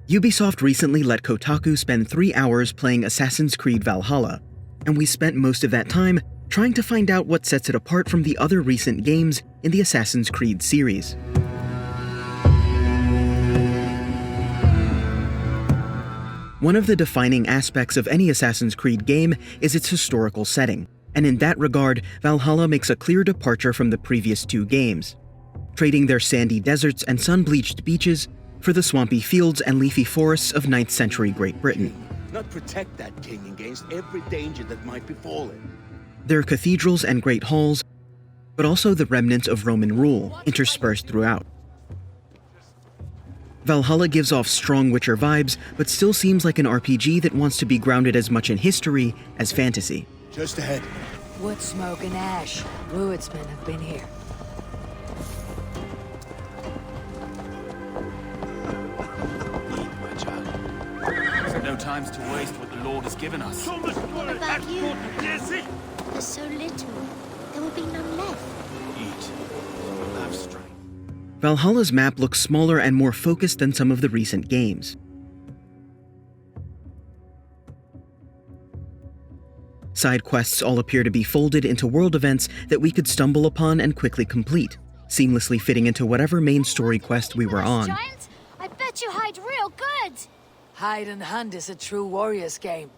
Ubisoft recently let Kotaku spend 3 hours playing Assassin's Creed Valhalla, and we spent most of that time trying to find out what sets it apart from the other recent games in the Assassin's Creed series. One of the defining aspects of any Assassin's Creed game is its historical setting, and in that regard, Valhalla makes a clear departure from the previous 2 games, trading their sandy deserts and sun-bleached beaches for the swampy fields and leafy forests of 9th century Great Britain. Not protect that king against every danger that might befall him. There are cathedrals and great halls, but also the remnants of Roman rule interspersed throughout. Valhalla gives off strong Witcher vibes, but still seems like an RPG that wants to be grounded as much in history as fantasy. Just ahead. Wood, smoke, and ash. Woodsmen have been here. No times to waste what the Lord has given us. What about you? There's so little. There will be none left. Eat. We'll have strength. Valhalla's map looks smaller and more focused than some of the recent games. Side quests all appear to be folded into world events that we could stumble upon and quickly complete, seamlessly fitting into whatever main story quest we were on. Giant, I bet you hide real good. Hide and hunt is a true warrior's game.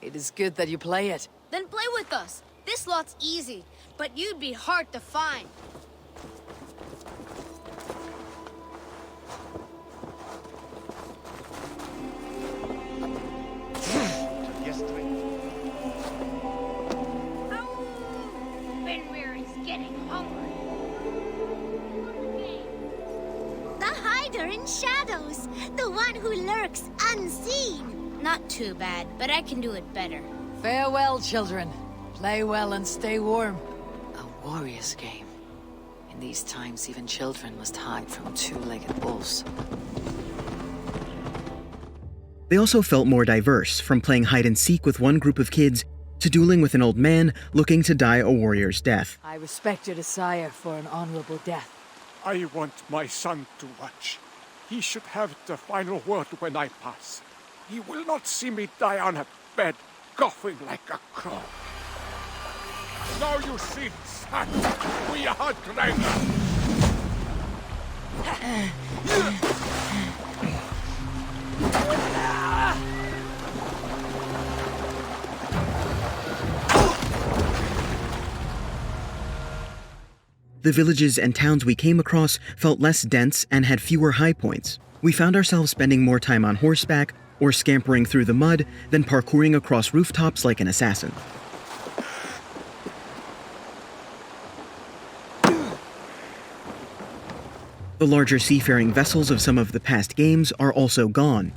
It is good that you play it. Then play with us. This lot's easy, but you'd be hard to find. Fenrir is getting hungry. The hider in shadows. The one who lurks unseen. Not too bad, but I can do it better. Farewell, children. Play well and stay warm. A warrior's game. In these times, even children must hide from 2-legged wolves. They also felt more diverse, from playing hide-and-seek with one group of kids to dueling with an old man looking to die a warrior's death. I respect your desire for an honorable death. I want my son to watch. He should have the final word when I pass. He will not see me die on a bed, coughing like a crow. Now you see, son, we are dragons. The villages and towns we came across felt less dense and had fewer high points. We found ourselves spending more time on horseback or scampering through the mud than parkouring across rooftops like an assassin. The larger seafaring vessels of some of the past games are also gone,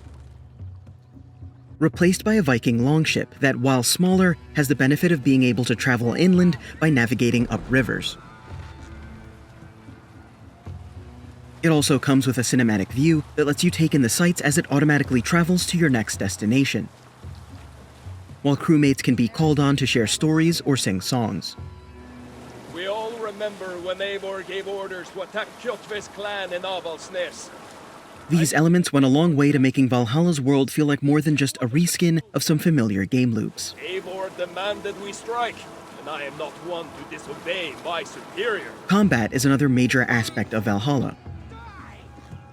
replaced by a Viking longship that, while smaller, has the benefit of being able to travel inland by navigating up rivers. It also comes with a cinematic view that lets you take in the sights as it automatically travels to your next destination, while crewmates can be called on to share stories or sing songs. We all remember when Eivor gave orders to attack Kjotve's clan in Avaldsnes. These elements went a long way to making Valhalla's world feel like more than just a reskin of some familiar game loops. Eivor demanded we strike, and I am not one to disobey my superior. Combat is another major aspect of Valhalla,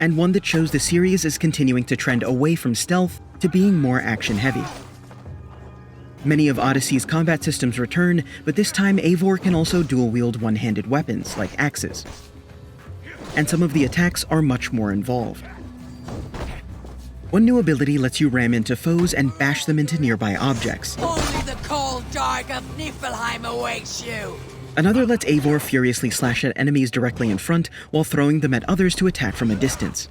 and one that shows the series is continuing to trend away from stealth to being more action-heavy. Many of Odyssey's combat systems return, but this time Eivor can also dual-wield one-handed weapons, like axes. And some of the attacks are much more involved. One new ability lets you ram into foes and bash them into nearby objects. Only the cold dark of Niflheim awaits you! Another lets Eivor furiously slash at enemies directly in front while throwing them at others to attack from a distance.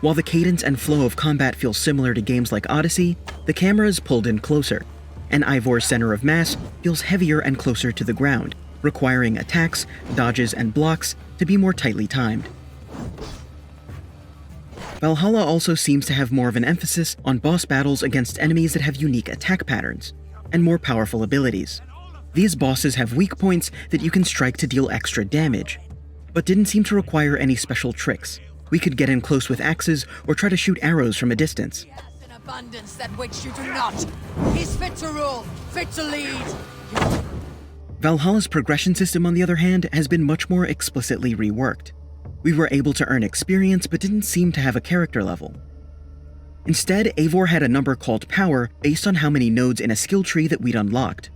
While the cadence and flow of combat feels similar to games like Odyssey, the camera is pulled in closer, and Eivor's center of mass feels heavier and closer to the ground, requiring attacks, dodges, and blocks to be more tightly timed. Valhalla also seems to have more of an emphasis on boss battles against enemies that have unique attack patterns and more powerful abilities. These bosses have weak points that you can strike to deal extra damage, but didn't seem to require any special tricks, We could get in close with axes or try to shoot arrows from a distance. He has an abundance that which you do not. He's fit to rule, fit to lead. Valhalla's progression system, on the other hand, has been much more explicitly reworked. We were able to earn experience but didn't seem to have a character level. Instead, Eivor had a number called Power based on how many nodes in a skill tree that we'd unlocked.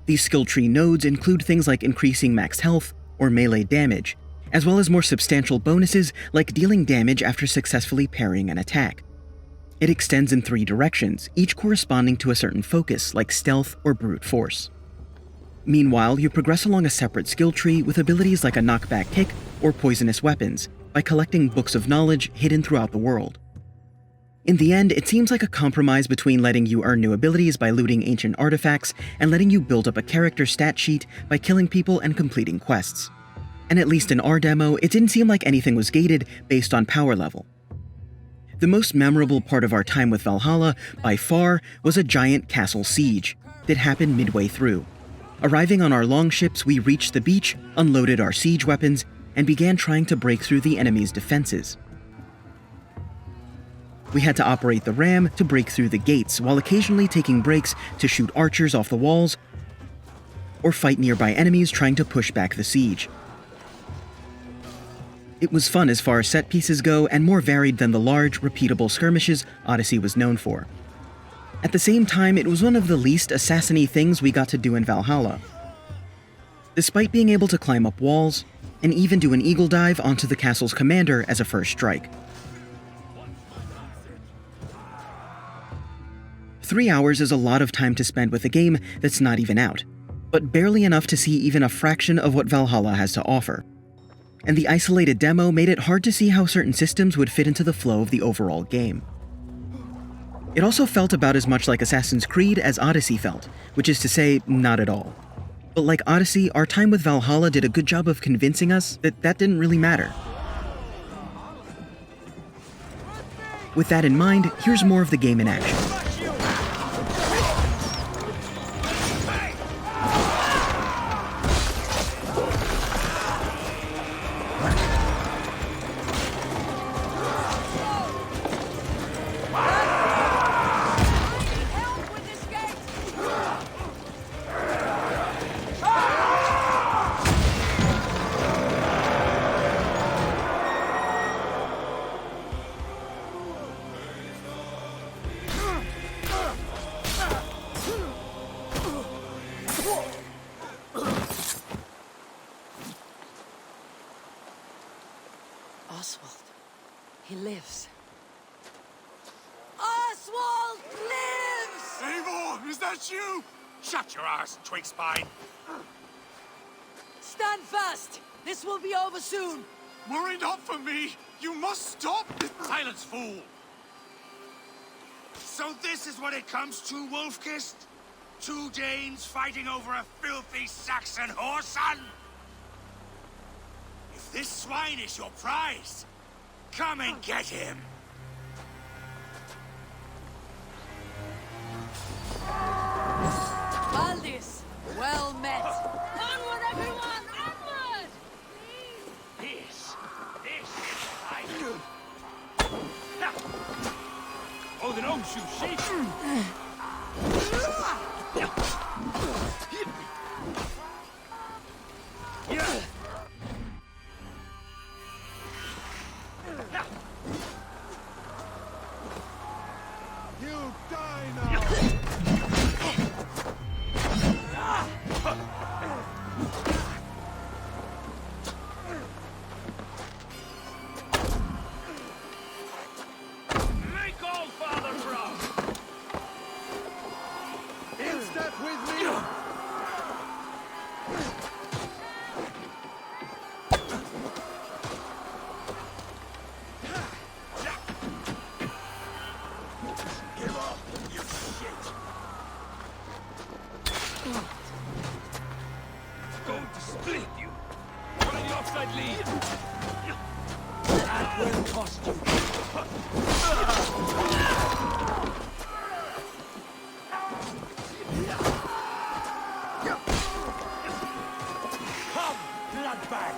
These skill tree nodes include things like increasing max health or melee damage, as well as more substantial bonuses like dealing damage after successfully parrying an attack. It extends in 3 directions, each corresponding to a certain focus like stealth or brute force. Meanwhile, you progress along a separate skill tree with abilities like a knockback kick or poisonous weapons by collecting books of knowledge hidden throughout the world. In the end, it seems like a compromise between letting you earn new abilities by looting ancient artifacts and letting you build up a character stat sheet by killing people and completing quests. And at least in our demo, it didn't seem like anything was gated based on power level. The most memorable part of our time with Valhalla, by far, was a giant castle siege that happened midway through. Arriving on our longships, we reached the beach, unloaded our siege weapons, and began trying to break through the enemy's defenses. We had to operate the ram to break through the gates, while occasionally taking breaks to shoot archers off the walls or fight nearby enemies trying to push back the siege. It was fun as far as set pieces go, and more varied than the large, repeatable skirmishes Odyssey was known for. At the same time, it was one of the least assassin-y things we got to do in Valhalla. Despite being able to climb up walls, and even do an eagle dive onto the castle's commander as a first strike. 3 hours is a lot of time to spend with a game that's not even out, but barely enough to see even a fraction of what Valhalla has to offer. And the isolated demo made it hard to see how certain systems would fit into the flow of the overall game. It also felt about as much like Assassin's Creed as Odyssey felt, which is to say, not at all. But like Odyssey, our time with Valhalla did a good job of convincing us that that didn't really matter. With that in mind, here's more of the game in action. Oswald. He lives. Oswald lives! Eivor, is that you? Shut your ass, twig spine. Stand fast! This will be over soon! Worry not for me. You must stop. Silence, fool. So this is what it comes to, Wolfkist? 2 Danes fighting over a filthy Saxon whoreson? If this swine is your prize, come and get him. Valdis, well met. Onward, everyone! Onward! This is I do. Oh, the gnome shoe sheep. You die now. Make all Father proud. In step with me. Give up, you shit. Going to split you. Try the offside lead. That will cost you. Come, bloodbag!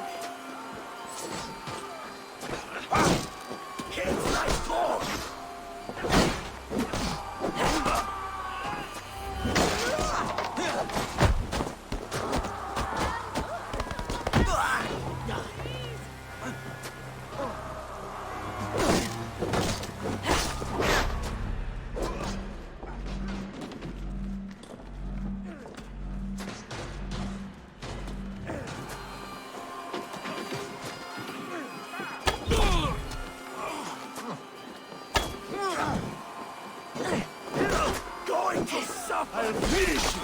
Going to suffer! I'll finish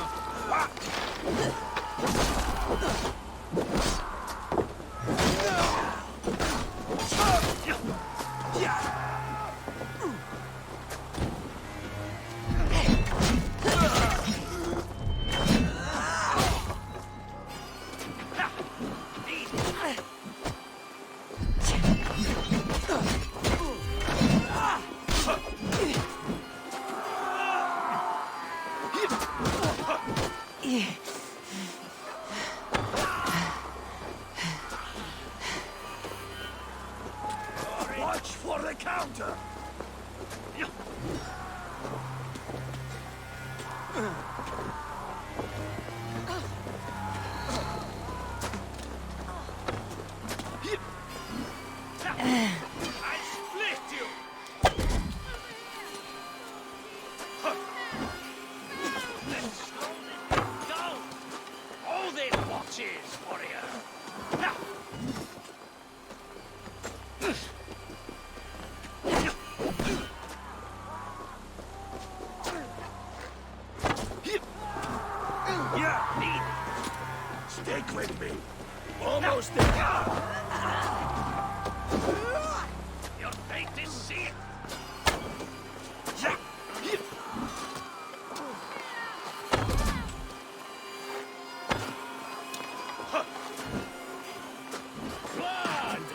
Watch for the counter! I split you! Let's slow this down! Hold it, watches, warrior! Yeah, neat! Stick with me! Almost there! Your fate is sealed! Blood!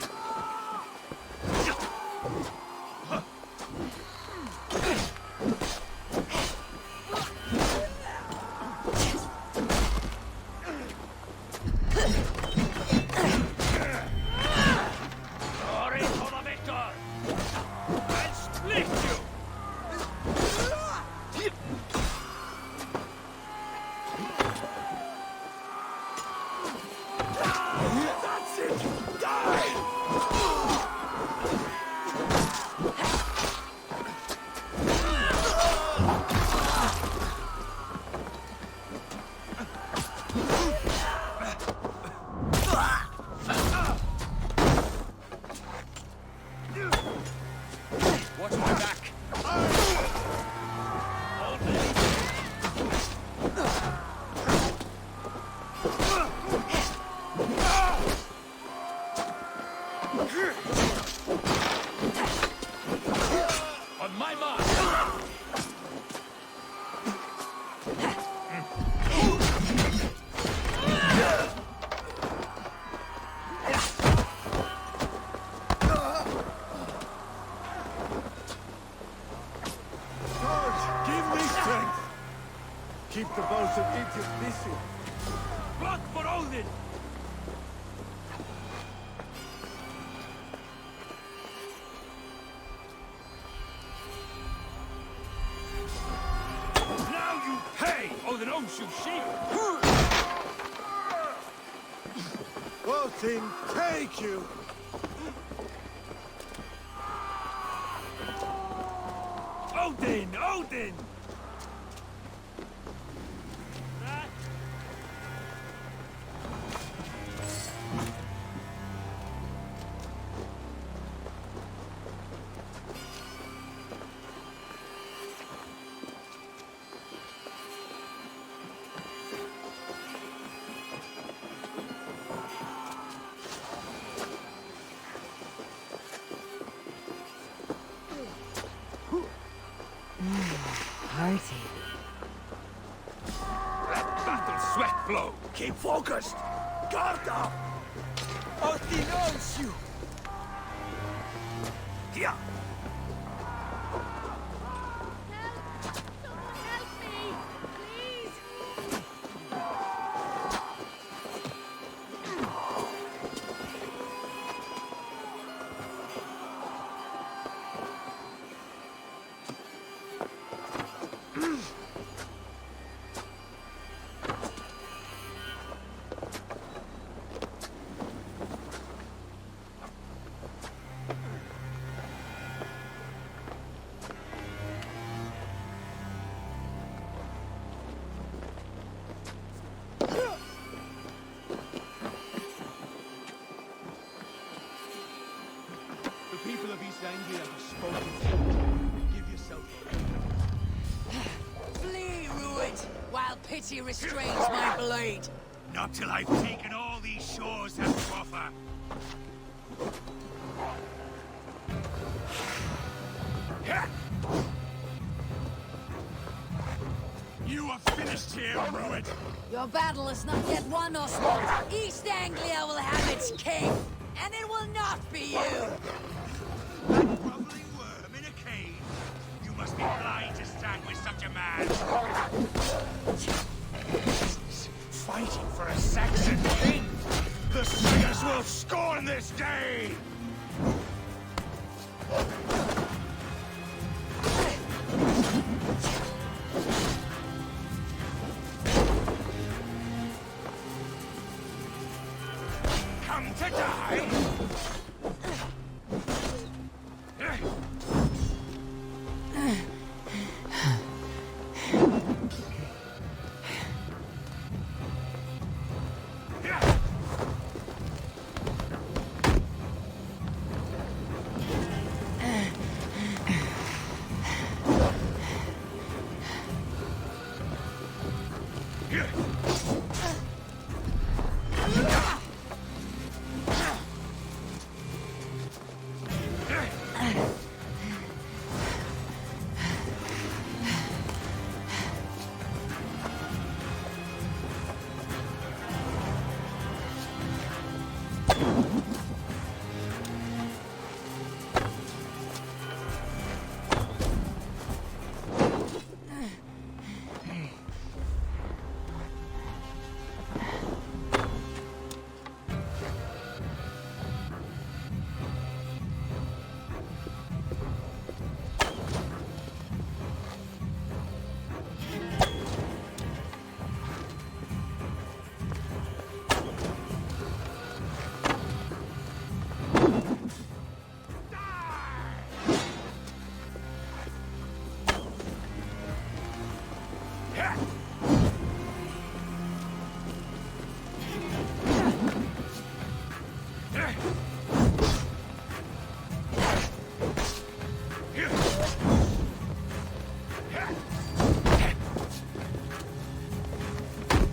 Sorry for the victor! I'll split you! That's it! Die! Watch my back. On my mark! George, give me strength! Keep the bows of Egypt busy. Blood for Odin! Now you pay! Odin owes you shield! Odin, take you! Odin! Odin! Party. Let battle sweat flow! Keep focused! Guard up! Odin owns you! Here! Someone help me! Please! The people of East Anglia have spoken. Give yourself a pity restrains my blade. Not till I've taken all these shores have to offer. You are finished here, Rued! Your battle is not yet won, Oswald. East Anglia will have its king, and it will not be you. That groveling worm in a cave? You must be blind to stand with such a man! Fighting for a Saxon king! The Slayers will scorn this day! Come to die?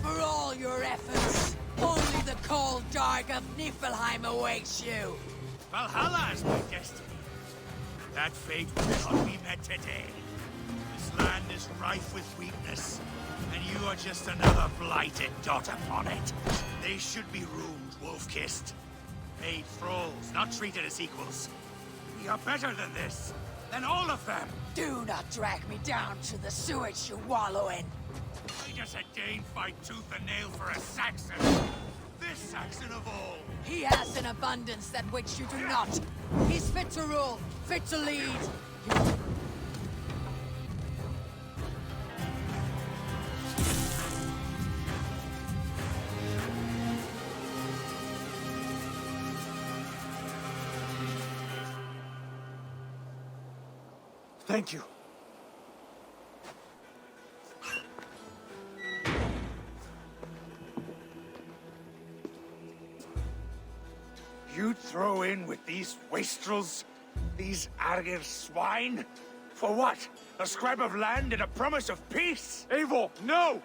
For all your efforts, only the cold dark of Niflheim awaits you. Valhalla is my destiny. That fate will not be met today. This land is rife with weakness, and you are just another blighted dot upon it. They should be ruled wolf-kissed. Made thralls, not treated as equals. We are better than this. Than all of them. Do not drag me down to the sewage you wallow in. Why does a Dane fight tooth and nail for a Saxon? This Saxon of all. He has an abundance that which you do not. He's fit to rule, fit to lead. Thank you. You'd throw in with these wastrels? These Argir swine? For what? A scrap of land and a promise of peace? Eivor, no!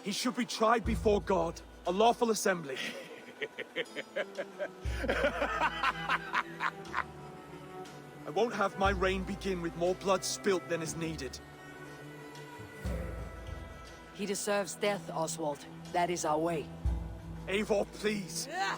He should be tried before God, a lawful assembly. I won't have my reign begin with more blood spilt than is needed. He deserves death, Oswald. That is our way. Eivor, please. Ah!